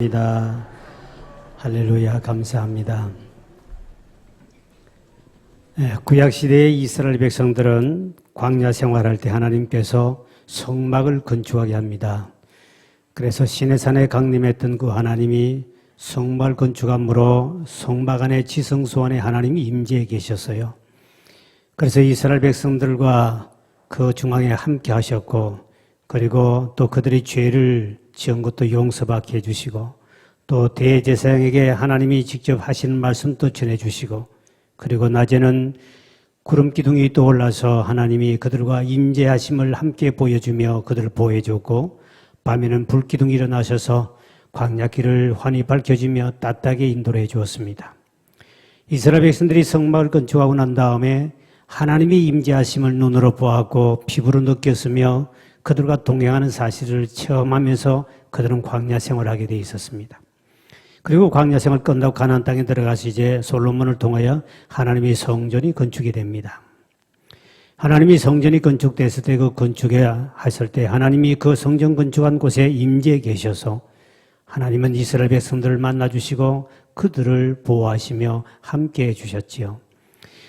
입니다. 할렐루야, 감사합니다. 구약시대의 이스라엘 백성들은 광야 생활할 때 하나님께서 성막을 건축하게 합니다. 그래서 시내산에 강림했던 그 하나님이 성막을 건축함으로 성막 안에 지성소 안에 하나님이 임재해 계셨어요. 그래서 이스라엘 백성들과 그 중앙에 함께 하셨고, 그리고 또 그들의 죄를 지은 것도 용서받게 해주시고, 또 대제사장에게 하나님이 직접 하시는 말씀도 전해주시고, 그리고 낮에는 구름 기둥이 떠올라서 하나님이 그들과 임재하심을 함께 보여주며 그들을 보호해줬고, 밤에는 불 기둥이 일어나셔서 광야길을 환히 밝혀주며 따뜻하게 인도를 해주었습니다. 이스라엘 백성들이 성막을 건축하고 난 다음에 하나님이 임재하심을 눈으로 보았고 피부로 느꼈으며 그들과 동행하는 사실을 체험하면서 그들은 광야 생활을 하게 돼 있었습니다. 그리고 광야 생활 끝나고 가나안 땅에 들어가서 이제 솔로몬을 통하여 하나님의 성전이 건축이 됩니다. 하나님이 성전이 건축됐을 때 그 건축에 하실 때 하나님이 그 성전 건축한 곳에 임재해 계셔서 하나님은 이스라엘 백성들을 만나주시고 그들을 보호하시며 함께해 주셨지요.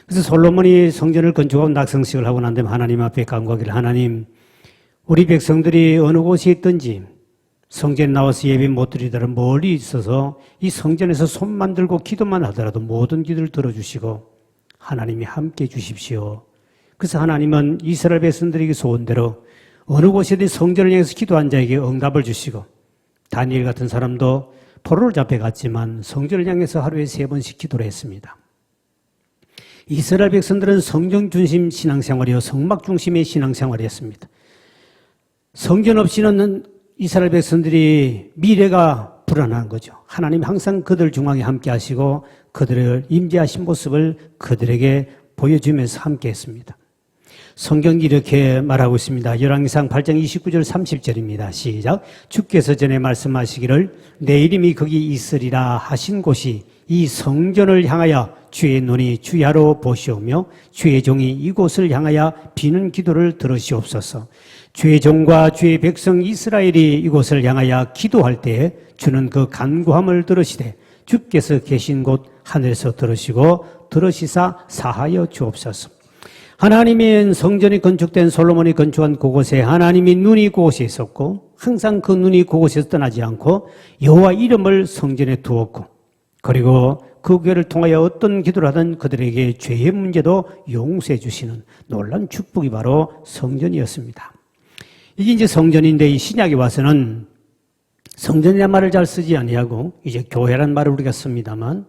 그래서 솔로몬이 성전을 건축하고 낙성식을 하고 난 다음에 하나님 앞에 간구하기를, 하나님, 우리 백성들이 어느 곳에 있든지 성전에 나와서 예배 못 드리더라도 멀리 있어서 이 성전에서 손만 들고 기도만 하더라도 모든 기도를 들어주시고 하나님이 함께 해 주십시오. 그래서 하나님은 이스라엘 백성들에게 소원대로 어느 곳에든 성전을 향해서 기도한 자에게 응답을 주시고, 다니엘 같은 사람도 포로를 잡혀갔지만 성전을 향해서 하루에 3번씩 기도를 했습니다. 이스라엘 백성들은 성전 중심 신앙생활이요 성막 중심의 신앙생활이었습니다. 성전 없이는 이스라엘 백성들이 미래가 불안한 거죠. 하나님 항상 그들 중앙에 함께 하시고 그들을 임재하신 모습을 그들에게 보여주면서 함께 했습니다. 성경이 이렇게 말하고 있습니다. 열왕기상 8장 29절 30절입니다. 시작. 주께서 전에 말씀하시기를 내 이름이 거기 있으리라 하신 곳이 이 성전을 향하여 주의 눈이 주야로 보시오며 주의 종이 이곳을 향하여 비는 기도를 들으시옵소서. 주의 종과 주의 백성 이스라엘이 이곳을 향하여 기도할 때에 주는 그 간구함을 들으시되 주께서 계신 곳 하늘에서 들으시고 들으시사 사하여 주옵소서. 하나님의 성전이 건축된 솔로몬이 건축한 그곳에 하나님이 눈이 그곳에 있었고 항상 그 눈이 그곳에서 떠나지 않고 여호와 이름을 성전에 두었고, 그리고 그 교회를 통하여 어떤 기도를 하든 그들에게 죄의 문제도 용서해 주시는 놀라운 축복이 바로 성전이었습니다. 이게 이제 성전인데 이 신약에 와서는 성전이라는 말을 잘 쓰지 아니하고 이제 교회라는 말을 우리가 씁니다만,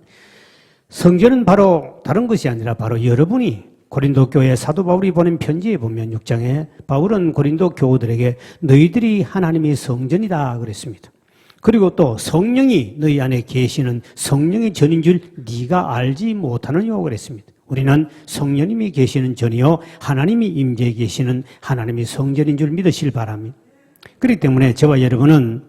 성전은 바로 다른 것이 아니라 바로 여러분이 고린도 교회 사도 바울이 보낸 편지에 보면 6장에 바울은 고린도 교우들에게 너희들이 하나님의 성전이다 그랬습니다. 그리고 또 성령이 너희 안에 계시는 성령의 전인 줄 네가 알지 못하느냐고 그랬습니다. 우리는 성령님이 계시는 전이요 하나님이 임재해 계시는 하나님의 성전인 줄 믿으실 바랍니다. 그렇기 때문에 저와 여러분은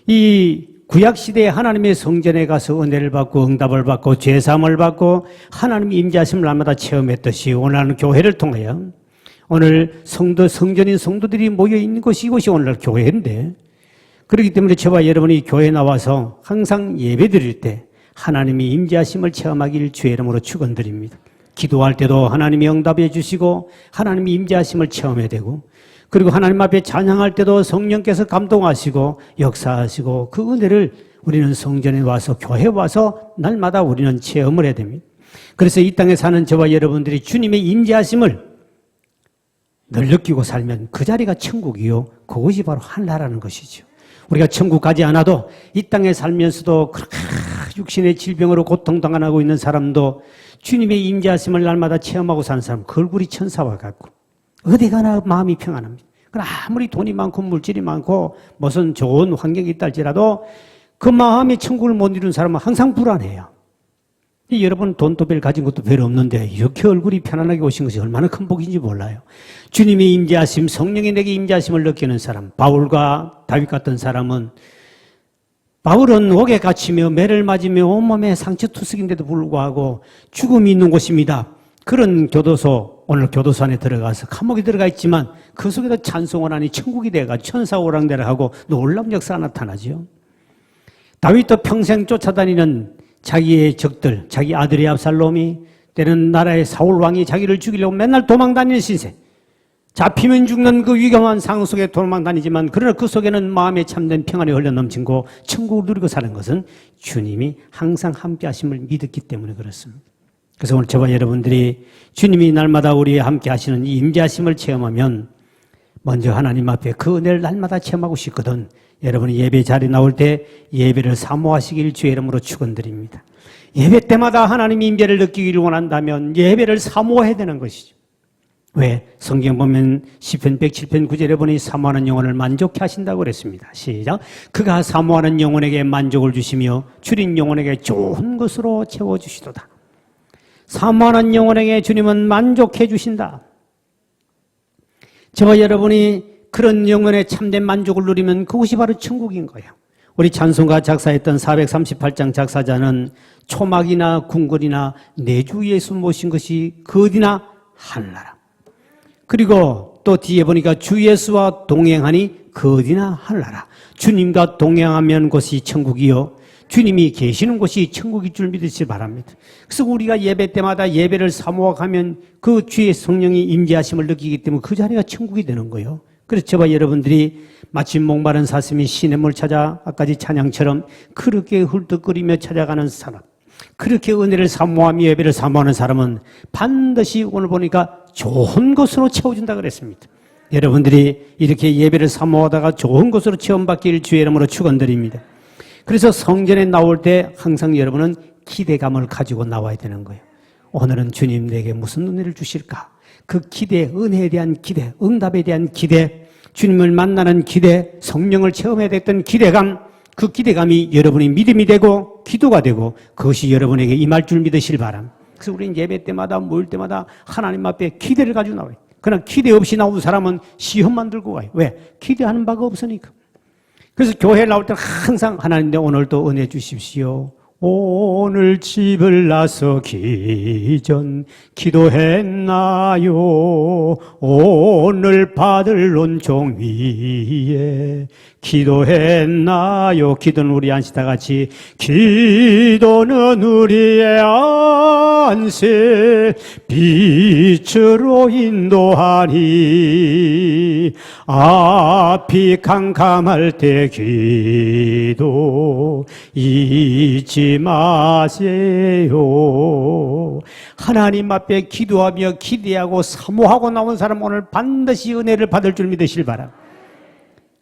이 구약시대에 하나님의 성전에 가서 은혜를 받고 응답을 받고 죄사함을 받고 하나님의 임재하심을 날마다 체험했듯이 오늘날 교회를 통하여 오늘 성전인 성도들이 모여있는 곳이 이곳이 오늘날 교회인데, 그렇기 때문에 저와 여러분이 교회에 나와서 항상 예배 드릴 때 하나님이 임재하심을 체험하기를 주의 이름으로 축원드립니다. 기도할 때도 하나님이 응답해 주시고 하나님이 임재하심을 체험해야 되고, 그리고 하나님 앞에 찬양할 때도 성령께서 감동하시고 역사하시고 그 은혜를 우리는 성전에 와서 교회에 와서 날마다 우리는 체험을 해야 됩니다. 그래서 이 땅에 사는 저와 여러분들이 주님의 임재하심을 늘 느끼고 살면 그 자리가 천국이요 그것이 바로 하늘나라는 것이죠. 우리가 천국 가지 않아도 이 땅에 살면서도 그렇게 육신의 질병으로 고통당하고 있는 사람도 주님의 임재하심을 날마다 체험하고 사는 사람 그 얼굴이 천사와 같고 어디 가나 마음이 평안합니다. 그러나 아무리 돈이 많고 물질이 많고 무슨 좋은 환경이 있다 할지라도 그 마음의 천국을 못 이룬 사람은 항상 불안해요. 여러분 돈도 별 가진 것도 별로 없는데 이렇게 얼굴이 편안하게 오신 것이 얼마나 큰 복인지 몰라요. 주님의 임재하심, 성령이 내게 임재하심을 느끼는 사람, 바울과 다윗 같은 사람은, 바울은 옥에 갇히며 매를 맞으며 온몸에 상처투석인데도 불구하고 죽음이 있는 곳입니다. 그런 교도소, 오늘 교도소 안에 들어가서 감옥에 들어가 있지만 그 속에서 찬송을 하니 천국이 돼가 천사 오랑대를 하고 놀라운 역사가 나타나죠. 다윗도 평생 쫓아다니는 자기의 적들, 자기 아들의 압살롬이 때는 나라의 사울 왕이 자기를 죽이려고 맨날 도망다니는 신세. 잡히면 죽는 그 위험한 상황 속에 도망다니지만 그러나 그 속에는 마음에 참된 평안이 흘러넘치고 천국을 누리고 사는 것은 주님이 항상 함께 하심을 믿었기 때문에 그렇습니다. 그래서 오늘 저와 여러분들이 주님이 날마다 우리와 함께 하시는 이 임재하심을 체험하면 먼저 하나님 앞에 그 은혜를 날마다 체험하고 싶거든 여러분이 예배 자리에 나올 때 예배를 사모하시길 주의 이름으로 축원드립니다. 예배 때마다 하나님의 임재를 느끼기를 원한다면 예배를 사모해야 되는 것이죠. 왜? 성경 보면 시편 107편 9절에 보니 사모하는 영혼을 만족해 하신다고 그랬습니다. 시작. 그가 사모하는 영혼에게 만족을 주시며 줄인 영혼에게 좋은 것으로 채워주시도다. 사모하는 영혼에게 주님은 만족해 주신다. 저와 여러분이 그런 영혼의 참된 만족을 누리면 그것이 바로 천국인 거예요. 우리 찬송가 작사했던 438장 작사자는 초막이나 궁궐이나 내주 예수 모신 것이 그 어디나 하늘나라. 그리고 또 뒤에 보니까 주 예수와 동행하니 그 어디나 하늘나라. 주님과 동행하면 곳이 천국이요 주님이 계시는 곳이 천국일 줄 믿으시기 바랍니다. 그래서 우리가 예배 때마다 예배를 사모하면 그 주의 성령이 임재하심을 느끼기 때문에 그 자리가 천국이 되는 거예요. 그래서 저와 여러분들이 마치 목마른 사슴이 시냇물 찾아 아까지 찬양처럼 그렇게 훌떡거리며 찾아가는 사람, 그렇게 은혜를 사모하며 예배를 사모하는 사람은 반드시 오늘 보니까 좋은 것으로 채워준다 그랬습니다. 여러분들이 이렇게 예배를 사모하다가 좋은 것으로 체험받기를 주의 이름으로 축원드립니다. 그래서 성전에 나올 때 항상 여러분은 기대감을 가지고 나와야 되는 거예요. 오늘은 주님 내게 무슨 은혜를 주실까? 그 기대, 은혜에 대한 기대, 응답에 대한 기대, 주님을 만나는 기대, 성령을 체험해야 됐던 기대감, 그 기대감이 여러분의 믿음이 되고 기도가 되고 그것이 여러분에게 임할 줄 믿으실 바람. 그래서 우리는 예배 때마다 모일 때마다 하나님 앞에 기대를 가지고 나와요. 그러나 기대 없이 나온 사람은 시험만 들고 가요. 왜? 기대하는 바가 없으니까. 그래서 교회 나올 때 항상 하나님 내 오늘도 은혜 주십시오. 오늘 집을 나서기 전 기도했나요? 오늘 받을 온종 위에 기도했나요? 기도는 우리 안시 다 같이 기도는 우리의 안세 빛으로 인도하니 앞이 캄캄할 때 기도 잊지 마세요. 하나님 앞에 기도하며 기대하고 사모하고 나온 사람 오늘 반드시 은혜를 받을 줄 믿으실 바랍니다.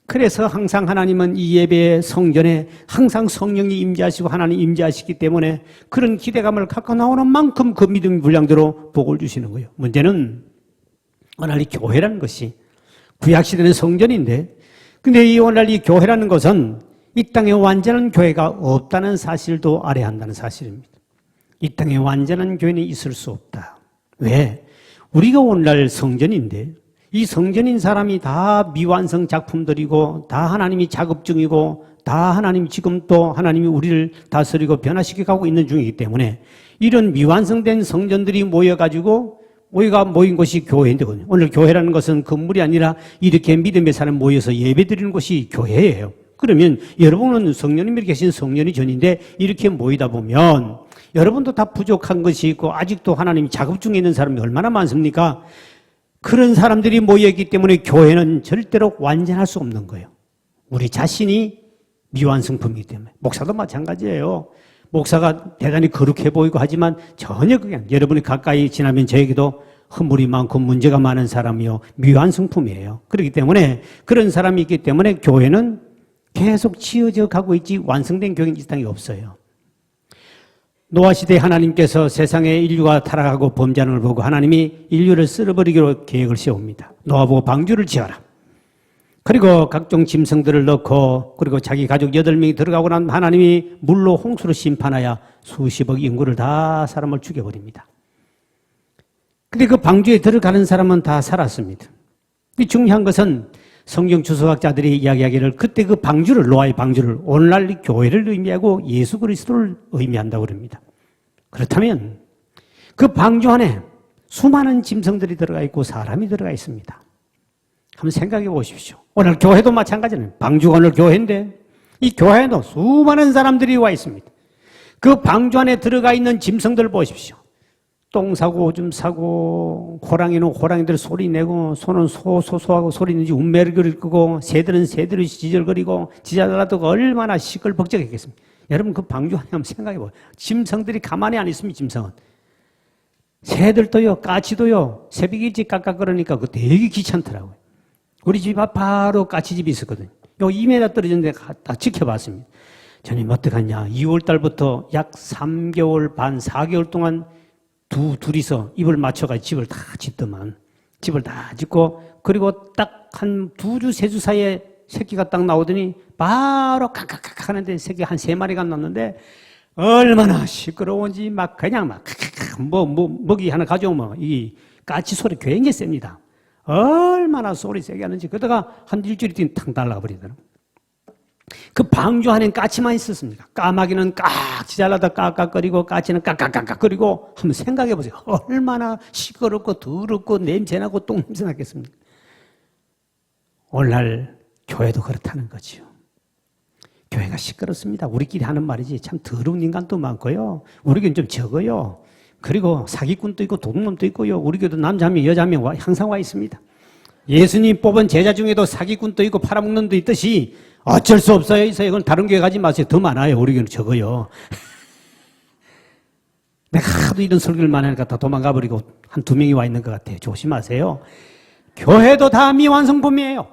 그래서 항상 하나님은 이 예배의 성전에 항상 성령이 임재하시고 하나님 임재하시기 때문에 그런 기대감을 갖고 나오는 만큼 그 믿음 분량대로 복을 주시는 거예요. 문제는 오늘 이 교회라는 것이 구약시대는 성전인데 근데 이 오늘날 이 교회라는 것은 이 땅에 완전한 교회가 없다는 사실도 알아야 한다는 사실입니다. 이 땅에 완전한 교회는 있을 수 없다. 왜? 우리가 오늘날 성전인데 이 성전인 사람이 다 미완성 작품들이고 다 하나님이 작업 중이고 다 하나님이 지금 또 하나님이 우리를 다스리고 변화시켜 가고 있는 중이기 때문에 이런 미완성된 성전들이 모여가지고 우리가 모인 것이 교회인데 오늘 교회라는 것은 건물이 아니라 이렇게 믿음의 사람 모여서 예배드리는 것이 교회예요. 그러면 여러분은 성령님이 계신 성령이 전인데 이렇게 모이다 보면 여러분도 다 부족한 것이 있고 아직도 하나님이 작업 중에 있는 사람이 얼마나 많습니까? 그런 사람들이 모여있기 때문에 교회는 절대로 완전할 수 없는 거예요. 우리 자신이 미완성품이기 때문에. 목사도 마찬가지예요. 목사가 대단히 거룩해 보이고 하지만 전혀 그게 아니에요. 여러분이 가까이 지나면 저에게도 허물이 많고 문제가 많은 사람이요. 미완성품이에요. 그렇기 때문에 그런 사람이 있기 때문에 교회는 계속 지어져 가고 있지 완성된 교회는 이 땅에 없어요. 노아 시대에 하나님께서 세상에 인류가 타락하고 범죄하는 걸 보고 하나님이 인류를 쓸어버리기로 계획을 세웁니다. 노아 보고 방주를 지어라. 그리고 각종 짐승들을 넣고 그리고 자기 가족 8명이 들어가고 난 하나님이 물로 홍수로 심판하여 수십억 인구를 다 사람을 죽여버립니다. 근데 그 방주에 들어가는 사람은 다 살았습니다. 중요한 것은 성경 주석학자들이 이야기하기를 그때 그 방주를 노아의 방주를 오늘날 교회를 의미하고 예수 그리스도를 의미한다고 그럽니다. 그렇다면 그 방주 안에 수많은 짐승들이 들어가 있고 사람이 들어가 있습니다. 한번 생각해 보십시오. 오늘 교회도 마찬가지는 방주가 오늘 교회인데 이 교회에도 수많은 사람들이 와 있습니다. 그 방주 안에 들어가 있는 짐승들 보십시오. 똥 사고 오줌 사고, 호랑이는 호랑이들 소리 내고, 소는 소하고 소리 내지 운매를 끄고, 새들은 새들이 지절거리고, 지자라도 얼마나 시끌벅적했겠습니까? 여러분 그 방주 안에 한번 생각해 보세요. 짐승들이 가만히 안 있습니다. 짐승은. 새들도요, 까치도요, 새벽 일찍 깍깍거리니까 그거 되게 귀찮더라고요. 우리 집 앞 바로 까치집이 있었거든요. 요 2m 떨어졌는데 다 지켜봤습니다. 저님 어떡하냐. 2월 달부터 약 3개월 반, 4개월 동안 둘이서 입을 맞춰가지고 집을 다 짓더만. 집을 다 짓고, 그리고 딱 한 2주, 3주 사이에 새끼가 딱 나오더니 바로 칵칵칵 하는데 새끼 한 3마리가 났는데 얼마나 시끄러운지 막 그냥 막 먹이 하나 가져오면 이 까치 소리 굉장히 셉니다. 얼마나 소리 세게 하는지. 그러다가 한 일주일 뒤에 탕 달라버리더라고요. 그 방주 안엔 까치만 있었습니까? 까마귀는 깍지 잘라다 깍깍거리고 까치는 깍깍깍깍거리고 한번 생각해 보세요. 얼마나 시끄럽고 더럽고 냄새나고 똥냄새 났겠습니까? 오늘날 교회도 그렇다는 거죠. 교회가 시끄럽습니다. 우리끼리 하는 말이지 참 더러운 인간도 많고요. 우리 교회는 좀 적어요. 그리고 사기꾼도 있고 도둑놈도 있고요. 우리 교회도 남자 한 명 여자 한 명 항상 와 있습니다. 예수님 뽑은 제자 중에도 사기꾼도 있고 팔아먹는 도 있듯이 어쩔 수 없어요. 이건 다른 교회 가지 마세요. 더 많아요. 우리 교회는 적어요. 내가 하도 이런 설교를 많이 하니까 다 도망가 버리고 한 2명이 와 있는 것 같아요. 조심하세요. 교회도 다 미완성품이에요.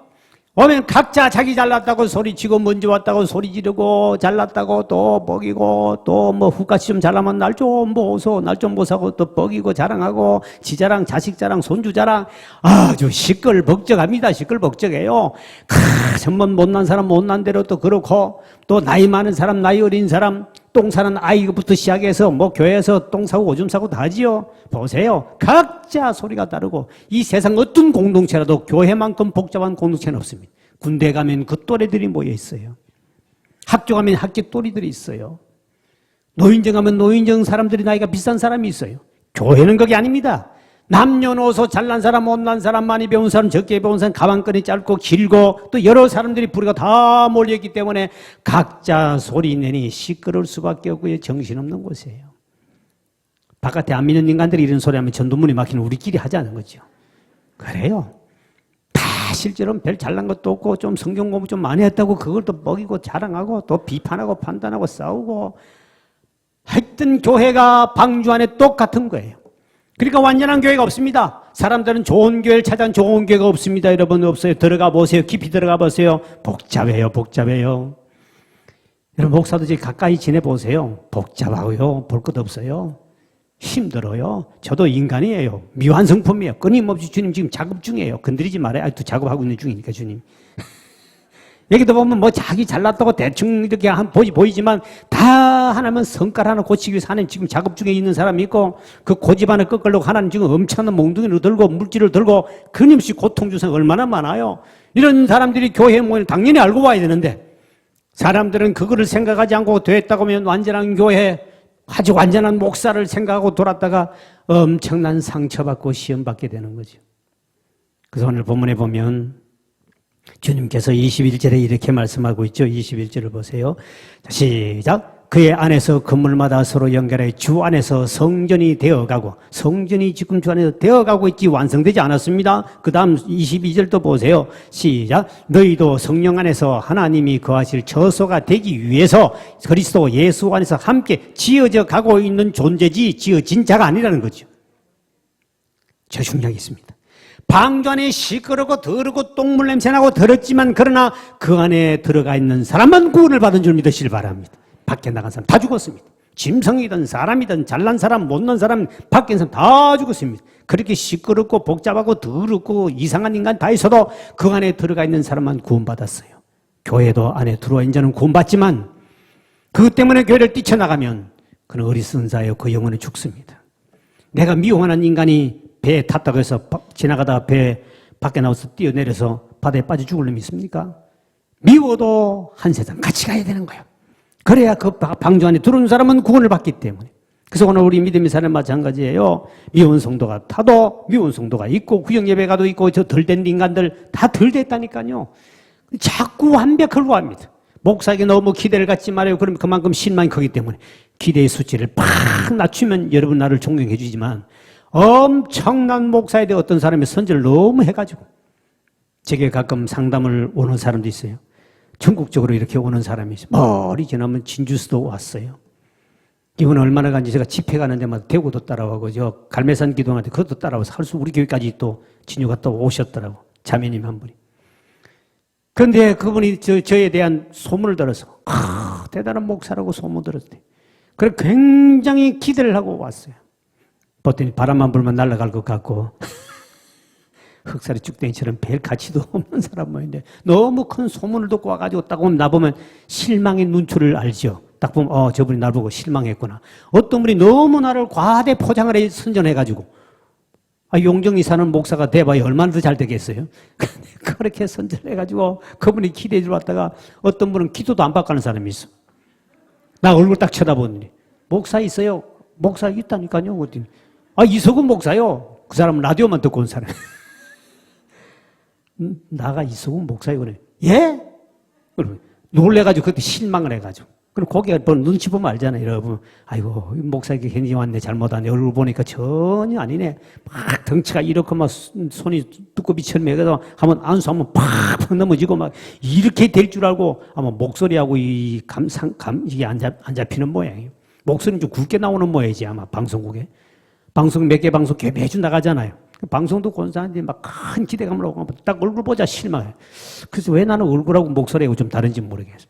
오면 각자 자기 잘났다고 소리치고 먼저 왔다고 소리 지르고 잘났다고 또 먹이고 또 뭐 후까지 좀 잘나면 날 좀 보소 날 좀 보사고 또 먹이고 자랑하고 지 자랑 자식 자랑 손주 자랑 아주 시끌벅적합니다. 시끌벅적해요. 전번 못난 사람 못난 대로 또 그렇고 또 나이 많은 사람 나이 어린 사람 똥 사는 아이부터 시작해서 뭐 교회에서 똥 사고 오줌 사고 다 하지요. 보세요. 각자 소리가 다르고 이 세상 어떤 공동체라도 교회만큼 복잡한 공동체는 없습니다. 군대 가면 그 또래들이 모여 있어요. 학교 가면 학교 또래들이 있어요. 노인정 가면 노인정 사람들이 나이가 비싼 사람이 있어요. 교회는 그게 아닙니다. 남녀노소 잘난 사람 못난 사람 많이 배운 사람 적게 배운 사람 가방끈이 짧고 길고 또 여러 사람들이 부리가 다 몰려있기 때문에 각자 소리 내니 시끄러울 수밖에 없고요. 정신없는 곳이에요. 바깥에 안 믿는 인간들이 이런 소리 하면 전두문이 막히는 우리끼리 하자는 거죠. 그래요. 다 실제로는 별 잘난 것도 없고 좀 성경 공부 좀 많이 했다고 그걸 또 먹이고 자랑하고 또 비판하고 판단하고 싸우고 하여튼 교회가 방주 안에 똑같은 거예요. 그러니까 완전한 교회가 없습니다. 사람들은 좋은 교회를 찾아온 좋은 교회가 없습니다. 여러분 없어요. 들어가 보세요. 깊이 들어가 보세요. 복잡해요. 복잡해요. 여러분 목사도 이제 가까이 지내보세요. 복잡하고요. 볼 것 없어요. 힘들어요. 저도 인간이에요. 미완성품이에요. 끊임없이 주님 지금 작업 중이에요. 건드리지 말아요. 아직도 작업하고 있는 중이니까 주님. 여기도 보면 뭐 자기 잘났다고 대충 이렇게 보이지만 다 하나면 성깔 하나 고치기 위해서 하나님 지금 작업 중에 있는 사람이 있고 그 고집 하나 꺾으려고 하나님 지금 엄청난 몽둥이를 들고 물질을 들고 끊임없이 고통 주사 얼마나 많아요. 이런 사람들이 교회에 모이는 당연히 알고 와야 되는데 사람들은 그거를 생각하지 않고 됐다고 하면 완전한 교회 아주 완전한 목사를 생각하고 돌았다가 엄청난 상처받고 시험받게 되는 거죠. 그래서 오늘 본문에 보면 주님께서 21절에 이렇게 말씀하고 있죠. 21절을 보세요. 시작. 그의 안에서 건물마다 서로 연결해 주 안에서 성전이 되어가고 성전이 지금 주 안에서 되어가고 있지 완성되지 않았습니다. 그 다음 22절도 보세요. 시작. 너희도 성령 안에서 하나님이 거하실 처소가 되기 위해서 그리스도 예수 안에서 함께 지어져 가고 있는 존재지 지어진 자가 아니라는 거죠. 저 중요한 게 있습니다. 방주 안에 시끄럽고 더럽고 똥물 냄새나고 더럽지만 그러나 그 안에 들어가 있는 사람만 구원을 받은 줄 믿으시길 바랍니다. 밖에 나간 사람 다 죽었습니다. 짐승이든 사람이든 잘난 사람 못난 사람 밖에 있는 사람 다 죽었습니다. 그렇게 시끄럽고 복잡하고 더럽고 이상한 인간 다 있어도 그 안에 들어가 있는 사람만 구원받았어요. 교회도 안에 들어와 있는 자는 구원받지만 그것 때문에 교회를 뛰쳐나가면 그는 어리석은 자예요. 그 영혼은 죽습니다. 내가 미워하는 인간이 배에 탔다고 해서 지나가다가 배 밖에 나와서 뛰어내려서 바다에 빠져 죽을 놈이 있습니까? 미워도 한 세상 같이 가야 되는 거예요. 그래야 그 방주 안에 들어온 사람은 구원을 받기 때문에. 그래서 오늘 우리 믿음의 사람 마찬가지예요. 미운 성도가 타도 미운 성도가 있고 구역 예배가도 있고 저 덜 된 인간들 다 덜 됐다니까요. 자꾸 완벽하려고 합니다. 목사에게 너무 기대를 갖지 말아요. 그러면 그만큼 실망이 크기 때문에 기대의 수치를 팍 낮추면 여러분 나를 존경해 주지만 엄청난 목사에 대해 어떤 사람이 선전을 너무 해가지고 제게 가끔 상담을 오는 사람도 있어요. 전국적으로 이렇게 오는 사람이 있어요. 머리 지나면 진주스도 왔어요. 이번 얼마나 간지 제가 집회 가는 데마다 대구도 따라오고 저 갈매산 기도하는데 그것도 따라와서 할수 우리 교회까지 또 진유가 또 오셨더라고. 자매님 한 분이. 그런데 그분이 저에 대한 소문을 들어서 대단한 목사라고 소문 들었대. 그래 굉장히 기대를 하고 왔어요. 보더니 바람만 불면 날아갈 것 같고 흑살이 쭉댕이처럼 별 가치도 없는 사람 모인데 너무 큰 소문을 듣고 와가지고 딱 보면 나보면 실망의 눈초리를 알죠. 딱 보면 저분이 날 보고 실망했구나. 어떤 분이 너무 나를 과대 포장을 해 선전해가지고 용정 이사는 목사가 돼봐야 얼마나 더 잘 되겠어요. 그렇게 선전해가지고 그분이 기대해 줄 왔다가 어떤 분은 기도도 안 바꾸는 사람이 있어. 나 얼굴 딱 쳐다보더니 목사 있어요. 목사 있다니까요. 그랬더니 이석훈 목사요. 그 사람은 라디오만 듣고 온 사람. 나가 이석훈 목사요. 그래. 예? 그러면 놀래가지고 그때 실망을 해가지고. 그럼 고개가 눈치 보면 알잖아요, 여러분. 아이고, 목사에게 괜히 왔네, 잘못 왔네. 얼굴 보니까 전혀 아니네. 막 덩치가 이렇게 막 손이 두꺼비처럼 해서 한번 안수하면 팍 넘어지고 막 이렇게 될 줄 알고 아마 목소리하고 이게 안 잡히는 모양이에요. 목소리는 좀 굵게 나오는 모양이지, 아마 방송국에. 방송 몇 개 방송 매주 나가잖아요. 방송도 권사한테 막 큰 기대감을 하고 딱 얼굴 보자 실망해. 그래서 왜 나는 얼굴하고 목소리하고 좀 다른지 모르겠어.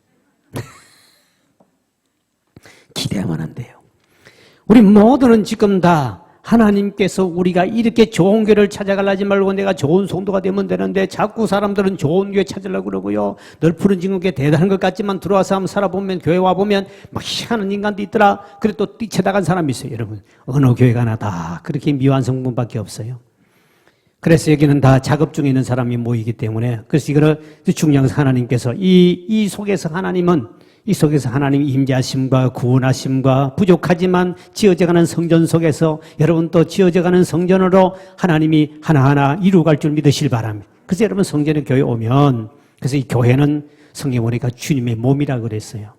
기대하면 안 돼요. 우리 모두는 지금 다 하나님께서 우리가 이렇게 좋은 교회를 찾아가려지 말고 내가 좋은 성도가 되면 되는데 자꾸 사람들은 좋은 교회 찾으려고 그러고요. 널 푸른 지금께 대단한 것 같지만 들어와서 한번 살아보면 교회 와보면 막 희한한 인간도 있더라. 그래 또 뛰쳐나간 사람이 있어요. 여러분 어느 교회 가나 다 그렇게 미완 성분밖에 없어요. 그래서 여기는 다 작업 중에 있는 사람이 모이기 때문에 그래서 이거를 중요한 것은 하나님께서 이 속에서 하나님의 임재하심과 구원하심과 부족하지만 지어져가는 성전 속에서 여러분 또 지어져가는 성전으로 하나님이 하나하나 이루어갈 줄 믿으실 바랍니다. 그래서 여러분 성전에 교회 오면 그래서 이 교회는 성경 보니까 주님의 몸이라고 그랬어요.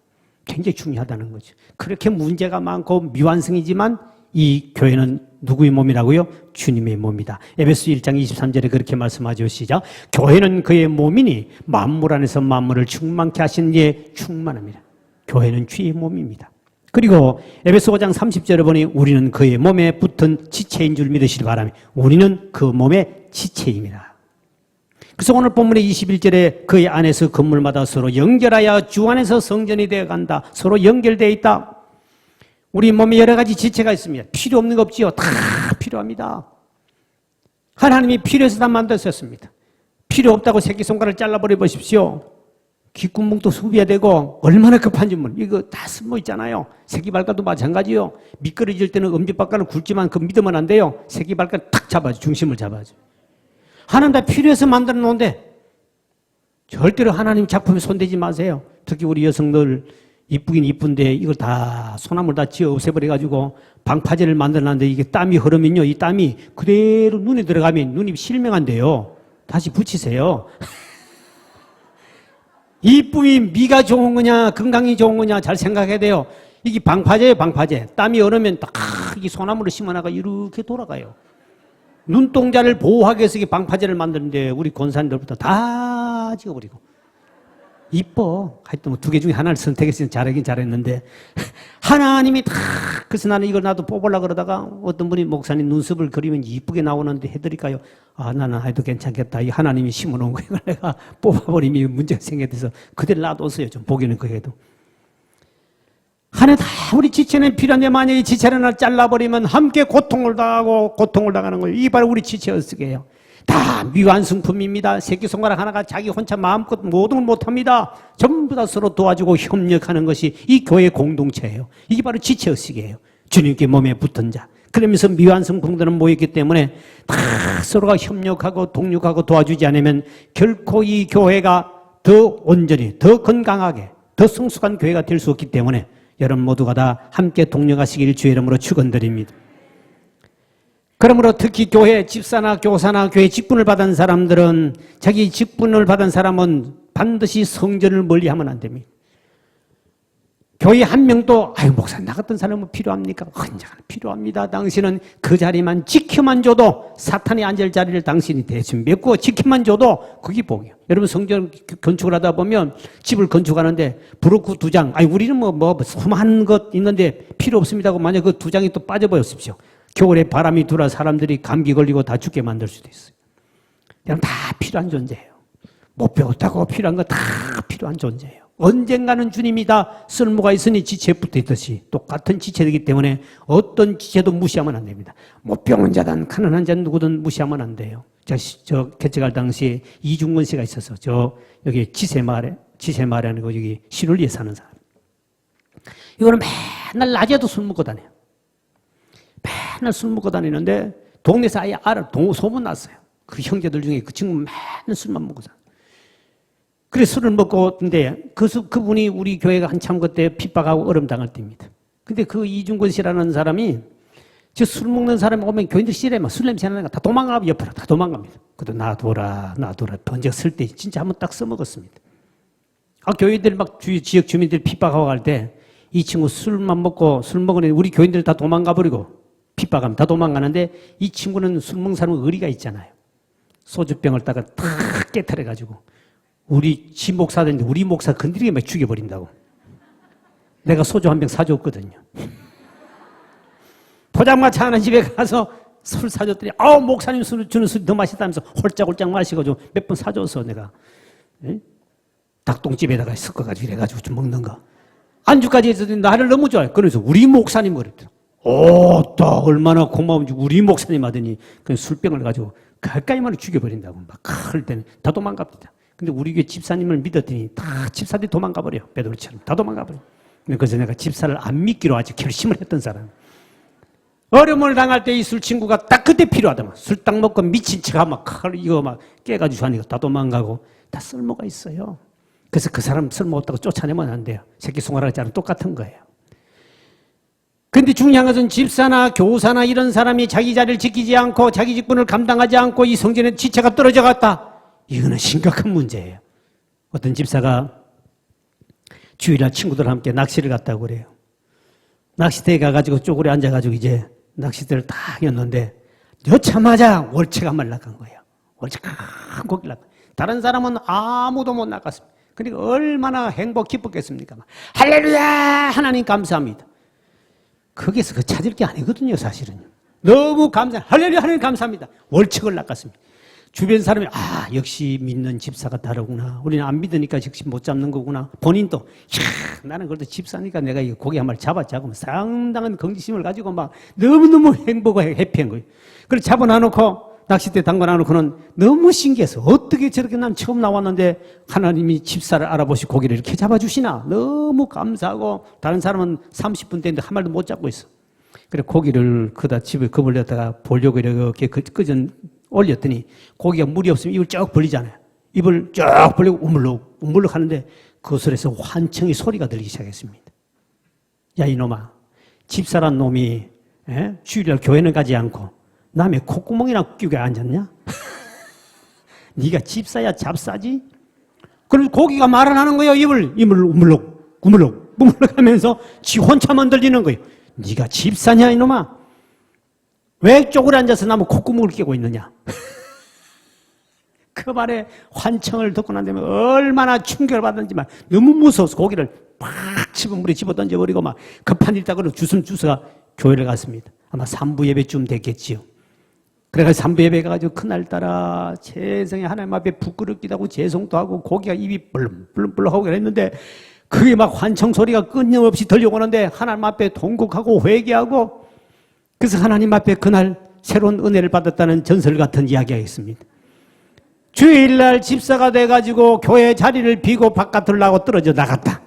굉장히 중요하다는 거죠. 그렇게 문제가 많고 미완성이지만 이 교회는 누구의 몸이라고요? 주님의 몸이다. 에베소 1장 23절에 그렇게 말씀하죠. 시작. 교회는 그의 몸이니 만물 안에서 만물을 충만케 하신 이의 충만합니다. 교회는 주의 몸입니다. 그리고 에베소 5장 30절에 보니 우리는 그의 몸에 붙은 지체인 줄 믿으시기 바랍니다. 우리는 그 몸의 지체입니다. 그래서 오늘 본문의 21절에 그의 안에서 건물마다 서로 연결하여 주 안에서 성전이 되어간다. 서로 연결되어 있다. 우리 몸에 여러 가지 지체가 있습니다. 필요 없는 거 없지요. 다 필요합니다. 하나님이 필요해서 다 만드셨습니다. 필요 없다고 새끼손가락을 잘라버려 보십시오. 귓구멍도 수비되고 얼마나 급한지 이거 다 쓸모 있잖아요. 새끼발가락도 마찬가지요. 미끄러질 때는 엄지발가락을 굵지만 그 믿으면 안 돼요. 새끼발가락 탁 잡아줘. 중심을 잡아줘. 하나님 다 필요해서 만들어 놓은데 절대로 하나님 작품에 손대지 마세요. 특히 우리 여성들 이쁘긴 이쁜데 이걸 다 소나무를 다 지어 없애버려가지고 방파제를 만들어놨는데 이게 땀이 흐르면요. 이 땀이 그대로 눈에 들어가면 눈이 실명한데요. 다시 붙이세요. 이쁨이 미가 좋은 거냐 건강이 좋은 거냐 잘 생각해야 돼요. 이게 방파제예요. 방파제. 땀이 얼으면 딱 이 소나무를 심어놔가 이렇게 돌아가요. 눈동자를 보호하기 위해서 이게 방파제를 만드는데 우리 권사님들부터 다 지워버리고 이뻐. 하여튼 두 개 중에 하나를 선택했으면 잘하긴 잘했는데 하나님이 다 그래서 나는 이걸 나도 뽑으려고 그러다가 어떤 분이 목사님 눈썹을 그리면 이쁘게 나오는데 해드릴까요? 나는 해도 괜찮겠다. 이 하나님이 심어놓은 거 이걸 내가 뽑아버리면 문제가 생겨서 그대로 놔뒀어요. 좀 보기는 그래도. 하나님 다 우리 지체는 필요한데 만약에 지체를 하나 잘라버리면 함께 고통을 당하는 거예요. 이게 바로 우리 지체 어떻게해요? 다 미완성품입니다. 새끼손가락 하나가 자기 혼자 마음껏 모든 걸 못합니다. 전부 다 서로 도와주고 협력하는 것이 이 교회 공동체예요. 이게 바로 지체의식이에요. 주님께 몸에 붙은 자. 그러면서 미완성품들은 모였기 때문에 다 서로가 협력하고 동력하고 도와주지 않으면 결코 이 교회가 더 온전히 더 건강하게 더 성숙한 교회가 될 수 없기 때문에 여러분 모두가 다 함께 동력하시기를 주의 이름으로 축원드립니다. 그러므로 특히 교회 집사나 교사나 교회 직분을 받은 사람들은 자기 직분을 받은 사람은 반드시 성전을 멀리하면 안 됩니다. 교회 한 명도 아유 목사님 나 같은 사람은 필요합니까? 언제나 필요합니다. 당신은 그 자리만 지켜만 줘도 사탄이 앉을 자리를 당신이 대신 메꾸어 지켜만 줘도 그게 복이에요. 여러분 성전 건축을 하다 보면 집을 건축하는데 브로크 2장 아니 우리는 뭐 수많은 것 있는데 필요 없습니다고 만약 그 2장이 또 빠져버렸습시오. 겨울에 바람이 들어 사람들이 감기 걸리고 다 죽게 만들 수도 있어요. 그냥 다 필요한 존재예요. 못 배웠다고 필요한 거 다 필요한 존재예요. 언젠가는 주님이 다 쓸모가 있으니 지체에 붙어 있듯이 똑같은 지체이기 때문에 어떤 지체도 무시하면 안 됩니다. 못 배운 자든 가난한 자든 누구든 무시하면 안 돼요. 저 개척할 당시에 이중근 씨가 있어서 여기 지세마을에 아니고 여기 시룰리에 사는 사람. 이거는 맨날 낮에도 술 먹고 다녀요. 맨날 술 먹고 다니는데 동네에서 아예 소문 났어요. 그 형제들 중에 그 친구 맨날 술만 먹고 다녀요. 그래 술을 먹고 근데 그분이 우리 교회가 한참 그때 핍박하고 얼음당할 때입니다. 근데 그 이중근 씨라는 사람이 저 술 먹는 사람이 오면 교인들 싫어해. 술 냄새 나니까 다 도망가고 옆으로 다 도망갑니다. 그래도 놔둬라 번쩍 쓸 때 진짜 한번 딱 써먹었습니다. 교인들 막 지역 주민들 핍박하고 갈 때 이 친구 술 먹으니 우리 교인들 다 도망가 버리고 핍박하면 다 도망가는데 이 친구는 술 먹는 사람은 의리가 있잖아요. 소주병을 따가 탁 깨트려가지고 우리 지 목사인데 우리 목사 건드리게 막 죽여버린다고. 내가 소주 한 병 사줬거든요. 포장마차 하는 집에 가서 술 사줬더니 목사님 술 주는 술이 더 맛있다면서 홀짝홀짝 마시고 몇 번 사줘서 내가 닭똥집에다가 섞어가지고 이래가지고 좀 먹는 거. 안주까지 해서 나를 너무 좋아해. 그래서 우리 목사님 그랬더라. 또 얼마나 고마운지 우리 목사님 하더니 그 술병을 가지고 가까이만 죽여버린다고 막 그럴 때는 다 도망갑니다. 근데 우리 교회 집사님을 믿었더니 다 집사들이 도망가버려요. 베드로처럼 다 도망가버려요. 그래서 내가 집사를 안 믿기로 아주 결심을 했던 사람. 어려움을 당할 때 이 술 친구가 딱 그때 필요하더만. 술 딱 먹고 미친 척하고 막 이거 막 깨가지고 하니까 다 도망가고 다 쓸모가 있어요. 그래서 그 사람 쓸모없다고 쫓아내면 안 돼요. 새끼 손가락 자랑 똑같은 거예요. 근데 중요한 것은 집사나 교사나 이런 사람이 자기 자리를 지키지 않고 자기 직분을 감당하지 않고 이 성전의 지체가 떨어져 갔다. 이거는 심각한 문제예요. 어떤 집사가 주일날 친구들과 함께 낚시를 갔다고 그래요. 낚시대에 가가지고 쪼그려 앉아가지고 이제 낚시대를 딱 였는데 여차마자 월체가 말라간 거예요. 월체가 거기 낚. 다른 사람은 아무도 못 낚았습니다. 그러니까 얼마나 행복 기뻤겠습니까? 할렐루야 하나님 감사합니다. 거기서 그 찾을 게 아니거든요, 사실은. 너무 할렐루야 하나님 감사합니다. 월척을 낚았습니다. 주변 사람이 역시 믿는 집사가 다르구나. 우리는 안 믿으니까 즉시 못 잡는 거구나. 본인도 나는 그래도 집사니까 내가 이 고기 한 마리 잡았자고 상당한 긍지심을 가지고 막 너무너무 행복하고 해피한 거예요. 그래서 잡아놔놓고 낚싯대 담가놔놓고는 너무 신기해서 어떻게 저렇게 난 처음 나왔는데 하나님이 집사를 알아보시고 고기를 이렇게 잡아주시나. 너무 감사하고 다른 사람은 30분 됐는데 한 마리도 못 잡고 있어. 그래 고기를 그다 집에 거물렸다가 보려고 이렇게 끄전 올렸더니 고기가 물이 없으면 입을 쭉 벌리잖아요. 입을 쭉 벌리고 우물럭 하는데 거슬에서 환청의 소리가 들리기 시작했습니다. 야 이놈아, 집사란 놈이 주일날 교회는 가지 않고 남의 콧구멍이나 끼게 앉았냐? 네가 집사야 잡사지? 그래서 고기가 말을 하는 거예요. 입을 우물럭 하면서 지 혼자만 들리는 거예요. 네가 집사냐 이놈아? 왜 쪼그려 앉아서 나무 콧구멍을 끼고 있느냐? 그 말에 환청을 듣고 난 다음에 얼마나 충격을 받았는지만 너무 무서워서 고기를 팍 물에 집어 던져버리고 막 급한 일 있다고 주섬 주서가 교회를 갔습니다. 아마 3부 예배쯤 됐겠지요. 그래가지고 3부 예배 가가지고 그날따라 세상에 하나님 앞에 부끄럽기도 하고 죄송도 하고 고기가 입이 불렁불렁하고 그랬는데 그게 막 환청 소리가 끊임없이 들려오는데 하나님 앞에 통곡하고 회개하고 그래서 하나님 앞에 그날 새로운 은혜를 받았다는 전설 같은 이야기가 있습니다. 주일날 집사가 돼가지고 교회 자리를 비고 바깥으로 나고 떨어져 나갔다.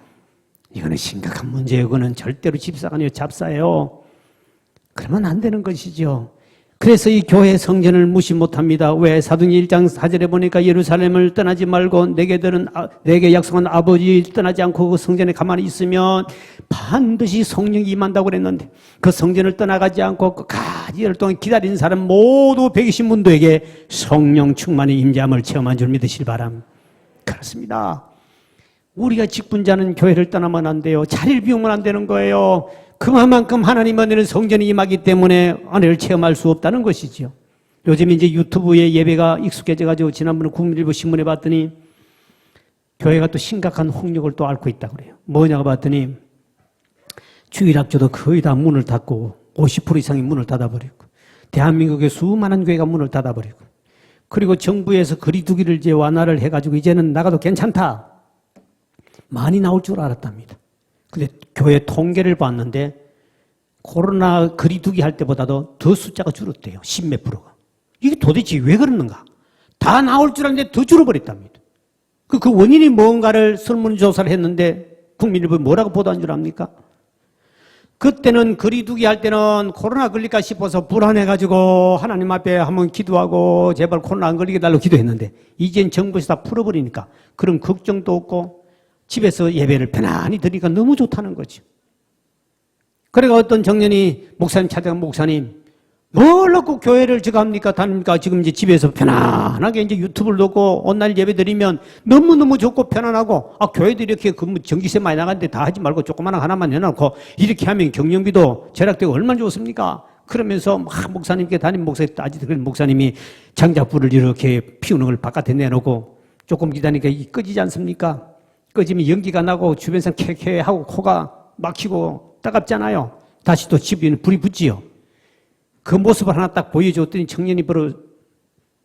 이거는 심각한 문제예요. 이거는 절대로 집사가 아니에요. 잡사예요. 그러면 안 되는 것이죠. 그래서 이 교회 성전을 무시 못합니다. 왜? 사도행전 1장 4절에 보니까 예루살렘을 떠나지 말고 내게 약속한 아버지 떠나지 않고 그 성전에 가만히 있으면 반드시 성령이 임한다고 그랬는데 그 성전을 떠나가지 않고 끝까지 열 동안 기다린 사람 모두 120문도에게 성령 충만의 임재함을 체험한 줄 믿으시길 바랍니다. 그렇습니다. 우리가 직분자는 교회를 떠나면 안 돼요. 자리를 비우면 안 되는 거예요. 그만큼 하나님 은혜는 성전이 임하기 때문에 은혜를 체험할 수 없다는 것이지요. 요즘 이제 유튜브에 예배가 익숙해져가지고 지난번에 국민일보 신문에 봤더니 교회가 또 심각한 홍역을 또 앓고 있다고 그래요. 뭐냐고 봤더니 주일학교도 거의 다 문을 닫고 50% 이상이 문을 닫아버리고 대한민국의 수많은 교회가 문을 닫아버리고 그리고 정부에서 거리두기를 이제 완화를 해가지고 이제는 나가도 괜찮다. 많이 나올 줄 알았답니다. 근데 교회 통계를 봤는데 코로나 거리두기 할 때보다도 더 숫자가 줄었대요. 10몇 프로가. 이게 도대체 왜 그러는가? 다 나올 줄 알았는데 더 줄어버렸답니다. 그 원인이 뭔가를 설문조사를 했는데 국민일보에 뭐라고 보도한 줄 압니까? 그때는 거리두기 할 때는 코로나 걸릴까 싶어서 불안해가지고 하나님 앞에 한번 기도하고 제발 코로나 안 걸리게 달라고 기도했는데 이젠 정부에서 다 풀어버리니까 그런 걱정도 없고 집에서 예배를 편안히 드리니까 너무 좋다는 거죠. 그래가 어떤 청년이 목사님 찾아간 목사님 뭘 놓고 교회를 지금 합니까? 다닙니까? 지금 이제 집에서 편안하게 이제 유튜브를 놓고 온라인 예배 드리면 너무너무 좋고 편안하고, 교회도 이렇게 전기세 많이 나가는데 다 하지 말고 조그마한 하나만 해놓고 이렇게 하면 경영비도 절약되고 얼마나 좋습니까? 그러면서 막 목사님께 담임 목사님이 장작불을 이렇게 피우는 걸 바깥에 내놓고 조금 기다리니까 꺼지지 않습니까? 꺼지면 연기가 나고 주변에서 쾌쾌하고 코가 막히고 따갑잖아요. 다시 또 집에 불이 붙지요. 그 모습을 하나 딱 보여줬더니 청년이 바로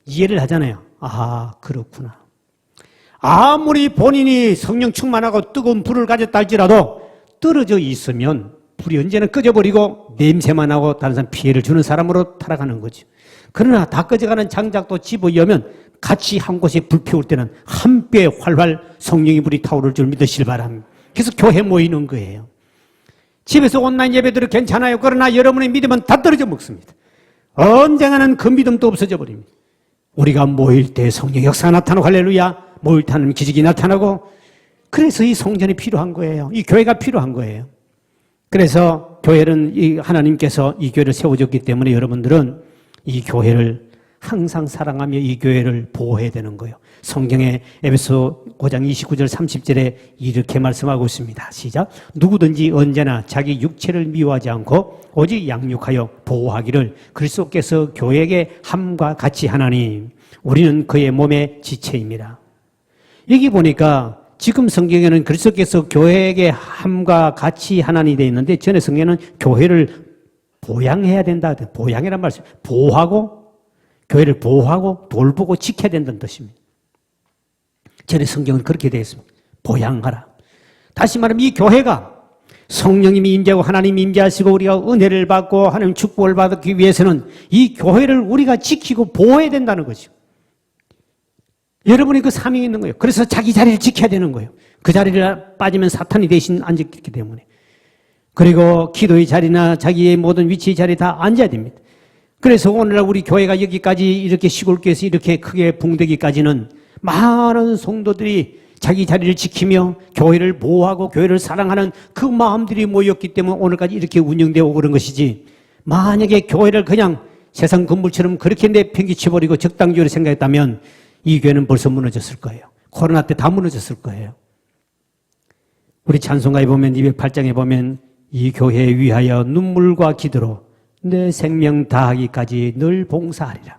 이해를 하잖아요. 아, 그렇구나. 아무리 본인이 성령 충만하고 뜨거운 불을 가졌다 할지라도 떨어져 있으면 불이 언제나 꺼져버리고 냄새만 나고 다른 사람 피해를 주는 사람으로 타락하는 거죠. 그러나 다 꺼져가는 장작도 집어여면 같이 한 곳에 불 피울 때는 한 뼈에 활활 성령의 불이 타오를 줄 믿으시길 바랍니다. 그래서 교회 모이는 거예요. 집에서 온라인 예배들은 괜찮아요. 그러나 여러분의 믿음은 다 떨어져 먹습니다. 언젠가는 그 믿음도 없어져 버립니다. 우리가 모일 때 성령 역사가 나타나고 할렐루야, 모일 때 하는 기적이 나타나고, 그래서 이 성전이 필요한 거예요. 이 교회가 필요한 거예요. 그래서 교회는 하나님께서 이 교회를 세워줬기 때문에 여러분들은 이 교회를 항상 사랑하며 이 교회를 보호해야 되는 거예요. 성경에 에베소 5장 29절 30절에 이렇게 말씀하고 있습니다. 시작. 누구든지 언제나 자기 육체를 미워하지 않고 오직 양육하여 보호하기를 그리스도께서 교회에게 함과 같이 하나니 우리는 그의 몸의 지체입니다. 여기 보니까 지금 성경에는 그리스도께서 교회에게 함과 같이 하나니 되어 있는데 전에 성경에는 교회를 보양해야 된다. 보양이란 말씀. 보호하고 교회를 보호하고 돌보고 지켜야 된다는 뜻입니다. 전에 성경은 그렇게 되어 있습니다. 보양하라. 다시 말하면 이 교회가 성령님이 임재하고 하나님이 임재하시고 우리가 은혜를 받고 하나님 축복을 받기 위해서는 이 교회를 우리가 지키고 보호해야 된다는 거죠. 여러분이 그 사명이 있는 거예요. 그래서 자기 자리를 지켜야 되는 거예요. 그 자리를 빠지면 사탄이 대신 앉았기 때문에. 그리고 기도의 자리나 자기의 모든 위치의 자리에 다 앉아야 됩니다. 그래서 오늘날 우리 교회가 여기까지 이렇게 시골교회에서 이렇게 크게 붕되기까지는 많은 성도들이 자기 자리를 지키며 교회를 보호하고 교회를 사랑하는 그 마음들이 모였기 때문에 오늘까지 이렇게 운영되어 오고 그런 것이지, 만약에 교회를 그냥 세상 건물처럼 그렇게 내팽개쳐버리고 적당주의로 생각했다면 이 교회는 벌써 무너졌을 거예요. 코로나 때 다 무너졌을 거예요. 우리 찬송가에 보면 208장에 보면 이 교회에 위하여 눈물과 기도로 내 생명 다하기까지 늘 봉사하리라.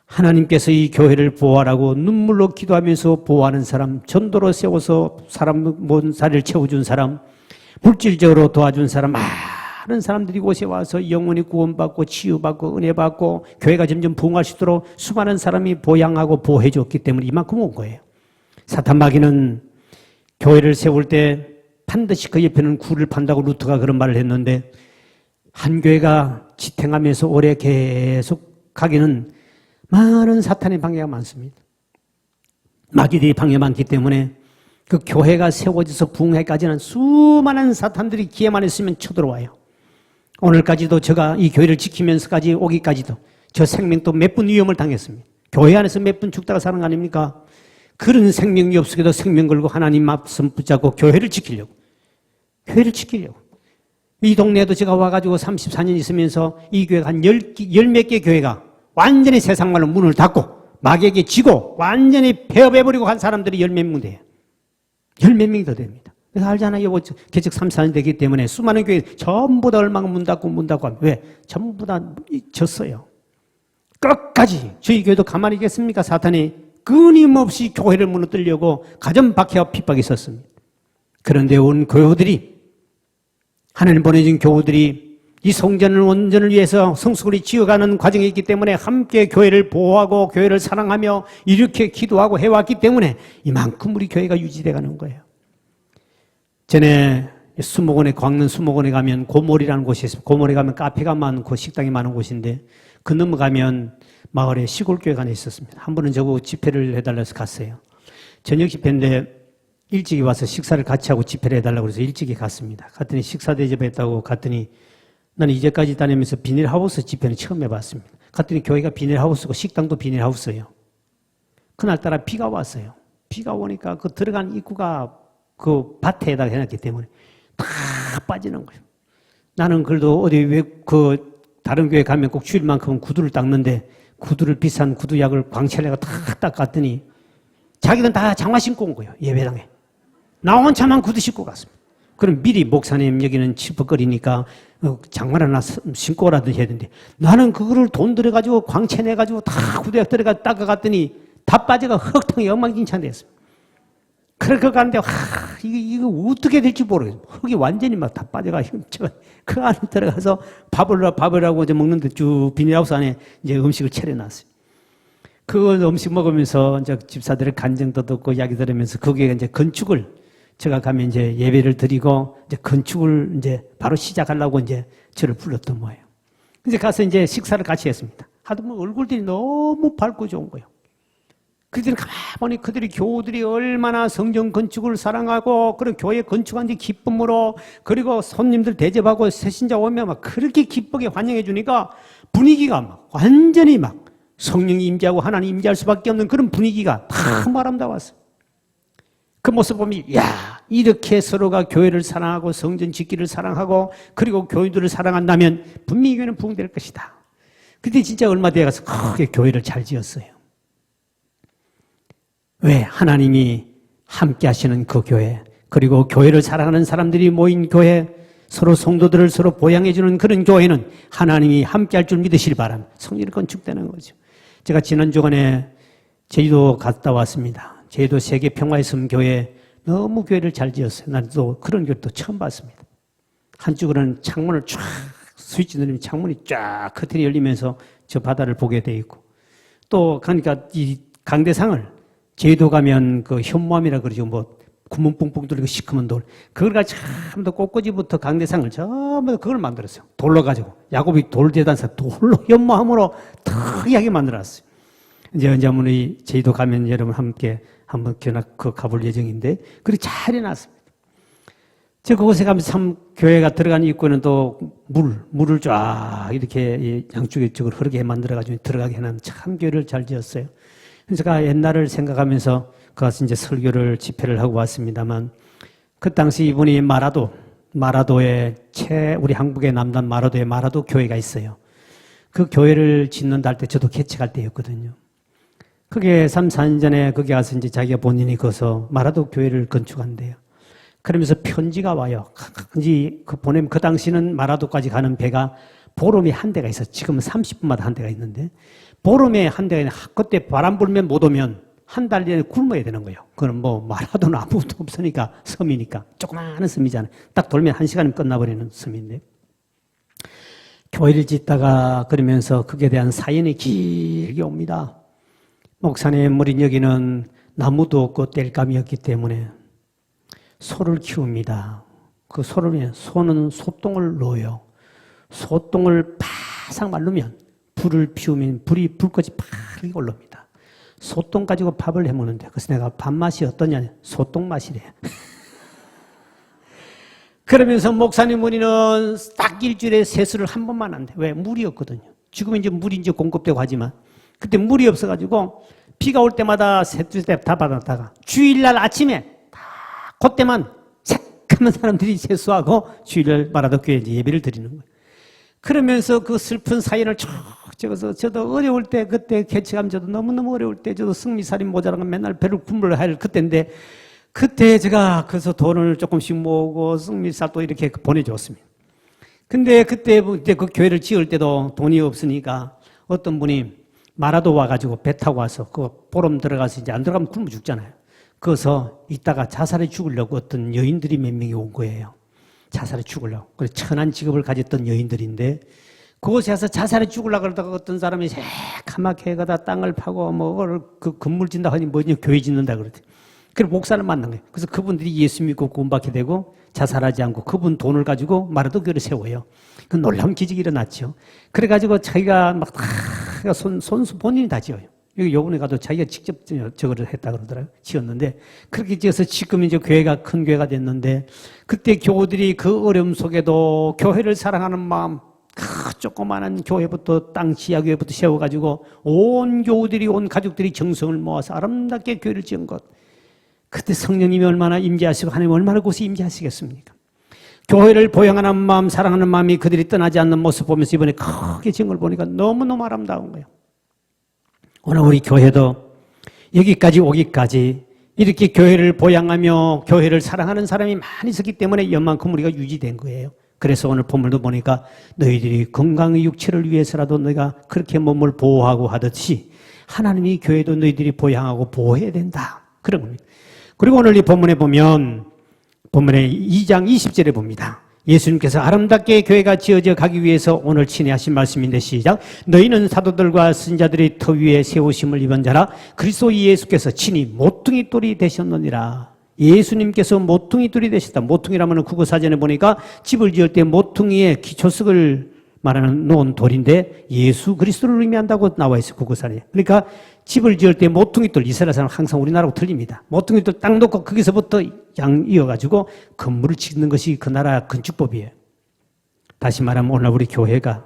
하나님께서 이 교회를 보호하라고 눈물로 기도하면서 보호하는 사람, 전도로 세워서 사람 몸살을 채워준 사람, 물질적으로 도와준 사람, 많은 사람들이 이곳에 와서 영혼이 구원받고 치유받고 은혜받고 교회가 점점 부흥할 수 있도록 수많은 사람이 보양하고 보호해줬기 때문에 이만큼 온 거예요. 사탄 마귀는 교회를 세울 때 반드시 그 옆에는 굴을 판다고 루터가 그런 말을 했는데, 한 교회가 지탱하면서 오래 계속 가기는 많은 사탄의 방해가 많습니다. 마귀들이 방해 많기 때문에 그 교회가 세워져서 부흥회까지는 수많은 사탄들이 기회만 있으면 쳐들어와요. 오늘까지도 제가 이 교회를 지키면서까지 오기까지도 저 생명 또 몇 분 위험을 당했습니다. 교회 안에서 몇 분 죽다가 사는 거 아닙니까? 그런 생명이 없어도 생명 걸고 하나님 말씀 붙잡고 교회를 지키려고. 이 동네에도 제가 와가지고 34년 있으면서 이 교회가 한 열 몇 개 교회가 완전히 세상말로 문을 닫고 마귀에게 지고 완전히 폐업해버리고 간 사람들이 열 몇 명 돼요. 열몇 명이 더 됩니다. 그래서 알잖아요. 개척 3, 4년 되기 때문에 수많은 교회 전부 다 얼마가 문 닫고 하면 왜? 전부 다 졌어요. 끝까지 저희 교회도 가만히 있겠습니까? 사탄이 끊임없이 교회를 무너뜨리려고 가정 박해와 핍박이 있었습니다. 그런데 온 교우들이 하나님 보내준 교우들이 이 성전을 원전을 위해서 성숙을 지어가는 과정이 있기 때문에 함께 교회를 보호하고 교회를 사랑하며 이렇게 기도하고 해왔기 때문에 이만큼 우리 교회가 유지돼 가는 거예요. 전에 수목원에 광릉 수목원에 가면 고몰이라는 곳이 있습니다. 고몰에 가면 카페가 많고 식당이 많은 곳인데 그 넘어가면 마을에 시골교회가 하나 있었습니다. 한 번은 저보고 집회를 해달라 해서 갔어요. 저녁 집회인데 일찍이 와서 식사를 같이 하고 집회를 해달라고 해서 일찍이 갔습니다. 갔더니 식사 대접했다고 갔더니 나는 이제까지 다니면서 비닐하우스 집회는 처음 해봤습니다. 갔더니 교회가 비닐하우스고 식당도 비닐하우스예요. 그날따라 비가 왔어요. 비가 오니까 그 들어간 입구가 그 밭에다 해놨기 때문에 다 빠지는 거예요. 나는 그래도 어디 다른 교회 가면 꼭 주일만큼은 구두를 닦는데 구두를 비싼 구두약을 광채내가 탁 닦았더니 자기는 다 장화 신고 온 거예요. 예배당에. 나 혼자만 구두 신고 갔습니다. 그럼 미리 목사님 여기는 칠퍽거리니까 장화를 하나 신고 오라든지 해야 되는데 나는 그거를 돈 들여가지고 광채내가지고 다 구두약 들어가 닦아갔더니 다 빠져가 흙탕이 엉망진창 됐습니다. 그렇게 가는데 이거 어떻게 될지 모르겠어요. 흙이 완전히 막 다 빠져가 그 안에 들어가서 밥을 하고 이제 먹는데 쭉 비닐하우스 안에 이제 음식을 차려놨어요. 그 음식 먹으면서 이제 집사들의 간증도 듣고 이야기 들으면서 거기에 이제 건축을 제가 가면 이제 예배를 드리고 이제 건축을 이제 바로 시작하려고 이제 저를 불렀던 거예요. 이제 가서 이제 식사를 같이 했습니다. 하도 뭐 얼굴들이 너무 밝고 좋은 거예요. 그들이 가만히 보니 그들이 교우들이 얼마나 성전 건축을 사랑하고 그리고 교회 건축한 지 기쁨으로 그리고 손님들 대접하고 새신자 오면 막 그렇게 기쁘게 환영해 주니까 분위기가 막 완전히 막 성령이 임재하고 하나님 임재할 수밖에 없는 그런 분위기가 참 아름다웠어요. 그 모습 보면 이렇게 서로가 교회를 사랑하고 성전 짓기를 사랑하고 그리고 교인들을 사랑한다면 분명히 교회는 부흥될 것이다. 그때 진짜 얼마 뒤에 가서 크게 교회를 잘 지었어요. 왜? 하나님이 함께 하시는 그 교회, 그리고 교회를 사랑하는 사람들이 모인 교회, 서로 성도들을 서로 보양해 주는 그런 교회는 하나님이 함께 할 줄 믿으시기 바랍니다. 성전이 건축되는 거죠. 제가 지난 주간에 제주도 갔다 왔습니다. 제주도 세계평화의섬교회 너무 교회를 잘 지었어요. 난 또 그런 교회 또 처음 봤습니다. 한쪽으로는 창문을 쫙 스위치 누르면 창문이 쫙 커튼이 열리면서 저 바다를 보게 돼 있고 또 그러니까 이 강대상을 제주도 가면 그 현무암이라 그러죠. 뭐 구멍 뿡뿡 뚫리고 시커먼 돌. 그걸 가지고 참더 꽃꽂이부터 강대상을 전부 그걸 만들었어요. 돌로 가지고. 야곱이 돌재단사 돌로 현무암으로 특이하게 만들었어요. 이제 우리 제주도 가면 여러분 함께 한번 가볼 예정인데 그렇게 잘 해놨습니다. 제가 그곳에 가면 참 교회가 들어가는 입구에는 또 물을 쫙 이렇게 양쪽에 쪽으로 흐르게 만들어가지고 들어가게 해놓은 참 교회를 잘 지었어요. 제가 옛날을 생각하면서 가서 이제 설교를 집회를 하고 왔습니다만 그 당시 이분이 마라도에 우리 한국의 남단 마라도에 마라도 교회가 있어요. 그 교회를 짓는다 할 때 저도 개척할 때였거든요. 그게 3, 4년 전에 거기 가서 이제 자기가 본인이 거서 마라도 교회를 건축한대요. 그러면서 편지가 와요. 보내면 그 당시는 마라도까지 가는 배가 보름에 한 대가 있어. 지금은 30분마다 한 대가 있는데 보름에 한 대가 있는데 그때 바람 불면 못 오면 한 달 내내 굶어야 되는 거예요. 그건 뭐 마라도는 아무것도 없으니까 섬이니까 조그마한 섬이잖아요. 딱 돌면 1시간이면 끝나버리는 섬인데 교회를 짓다가 그러면서 그에 대한 사연이 길게 옵니다. 목사님, 우리 여기는 나무도 없고 땔감이었기 때문에 소를 키웁니다. 그 소는 소똥을 넣어요. 소똥을 바싹 말르면 불을 피우면 불꽃이 파르게 올라옵니다. 소똥 가지고 밥을 해 먹는데 그래서 내가 밥맛이 어떠냐? 소똥 맛이래. 그러면서 목사님 우리는 딱 일주일에 세수를 한 번만 한대. 왜? 물이 없거든요. 지금은 이제 물이 이제 공급되고 하지만 그때 물이 없어가지고 비가 올 때마다 세수 때 다 받았다가 주일날 아침에 다 그때만 새까만 사람들이 세수하고 주일날 마라도 교회에 예배를 드리는 거예요. 그러면서 그 슬픈 사연을 쭉 적어서 저도 어려울 때 그때 개척하면 저도 너무너무 어려울 때 저도 승리살인 모자란 건 맨날 배를 굶으려 할 그때인데 그때 제가 그래서 돈을 조금씩 모으고 승밀사도 이렇게 보내줬습니다. 근데 그때 그 교회를 지을 때도 돈이 없으니까 어떤 분이 마라도 와가지고 배 타고 와서 그 보름 들어가서 이제 안 들어가면 굶어 죽잖아요. 그래서 이따가 자살해 죽으려고 어떤 여인들이 몇 명이 온 거예요. 자살해 죽으려고. 그래서 천한 직업을 가졌던 여인들인데 그곳에 가서 자살해 죽으려고 그러다가 어떤 사람이 새카맣게 가다 땅을 파고 그 건물 짓는다 하니 뭐냐 교회 짓는다 그러대. 그래서 목사를 만난 거예요. 그래서 그분들이 예수 믿고 구원받게 되고 자살하지 않고 그분 돈을 가지고 마라도 교회를 세워요. 그 놀라운 기적이 일어났죠. 그래가지고 자기가 막 다 손수 본인이 다 지어요. 여기 요번에 가도 자기가 직접 저거를 했다 그러더라고요. 지었는데 그렇게 지어서 지금 이제 교회가 큰 교회가 됐는데 그때 교우들이 그 어려움 속에도 교회를 사랑하는 마음 그 조그마한 교회부터 땅 지하교회부터 세워가지고 온 교우들이 온 가족들이 정성을 모아서 아름답게 교회를 지은 것. 그때 성령님이 얼마나 임재하시고 하나님 얼마나 곳에 임재하시겠습니까? 교회를 보양하는 마음, 사랑하는 마음이 그들이 떠나지 않는 모습 보면서 이번에 크게 지은 걸 보니까 너무너무 아름다운 거예요. 오늘 우리 교회도 여기까지 오기까지 이렇게 교회를 보양하며 교회를 사랑하는 사람이 많이 있었기 때문에 이만큼 우리가 유지된 거예요. 그래서 오늘 본문도 보니까 너희들이 건강의 육체를 위해서라도 너희가 그렇게 몸을 보호하고 하듯이 하나님이 교회도 너희들이 보양하고 보호해야 된다. 그런 겁니다. 그리고 오늘 이 본문에 보면 본문의 2장 20절에 봅니다. 예수님께서 아름답게 교회가 지어져 가기 위해서 오늘 친히 말씀인데 시작. 너희는 사도들과 선자들의 터 위에 세우심을 입은 자라 그리스도 예수께서 친히 모퉁이 돌이 되셨느니라. 예수님께서 모퉁이 돌이 되셨다. 모퉁이라면 국어사전에 보니까 집을 지을 때 모퉁이의 기초석을 말하는 놓은 돌인데 예수 그리스도를 의미한다고 나와 있어요. 국어사전에. 그러니까 집을 지을 때 모퉁이 돌, 이스라엘 사람은 항상 우리나라하고 틀립니다. 모퉁이 돌 딱 놓고 거기서부터 양 이어가지고 건물을 짓는 것이 그 나라 건축법이에요. 다시 말하면 오늘 우리 교회가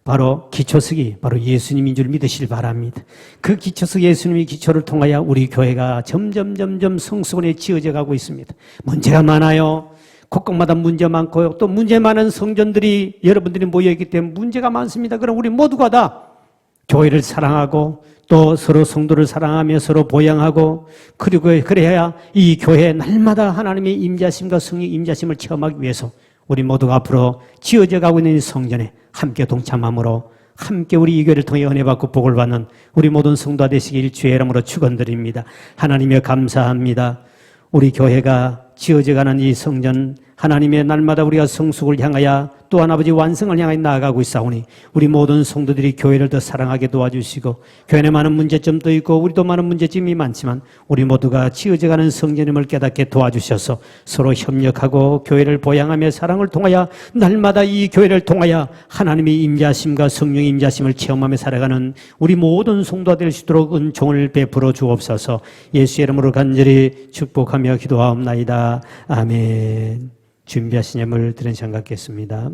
바로 기초석이 바로 예수님인 줄 믿으시길 바랍니다. 그 기초석 예수님의 기초를 통하여 우리 교회가 점점 성수원에 지어져 가고 있습니다. 문제가 많아요. 곳곳마다 문제 많고요. 또 문제 많은 성전들이 여러분들이 모여있기 때문에 문제가 많습니다. 그럼 우리 모두가 다 교회를 사랑하고 또 서로 성도를 사랑하며 서로 보양하고 그리고 그래야 이 교회 날마다 하나님의 임재하심과 성령 임재하심을 체험하기 위해서 우리 모두가 앞으로 지어져 가고 있는 성전에 함께 동참함으로 함께 우리 이 교회를 통해 은혜 받고 복을 받는 우리 모든 성도가 되시길 주의 이름으로 축원드립니다. 하나님여 감사합니다. 우리 교회가 지어져가는 이 성전 하나님의 날마다 우리가 성숙을 향하여 또한 아버지 완성을 향하여 나아가고 있사오니 우리 모든 성도들이 교회를 더 사랑하게 도와주시고 교회에 많은 문제점도 있고 우리도 많은 문제점이 많지만 우리 모두가 지어져가는 성전임을 깨닫게 도와주셔서 서로 협력하고 교회를 보양하며 사랑을 통하여 날마다 이 교회를 통하여 하나님의 임재하심과 성령의 임재하심을 체험하며 살아가는 우리 모든 성도가 될 수 있도록 은총을 베풀어 주옵소서. 예수의 이름으로 간절히 축복하며 기도하옵나이다. 아멘. 준비하신 예물 드린 시간 갖겠습니다.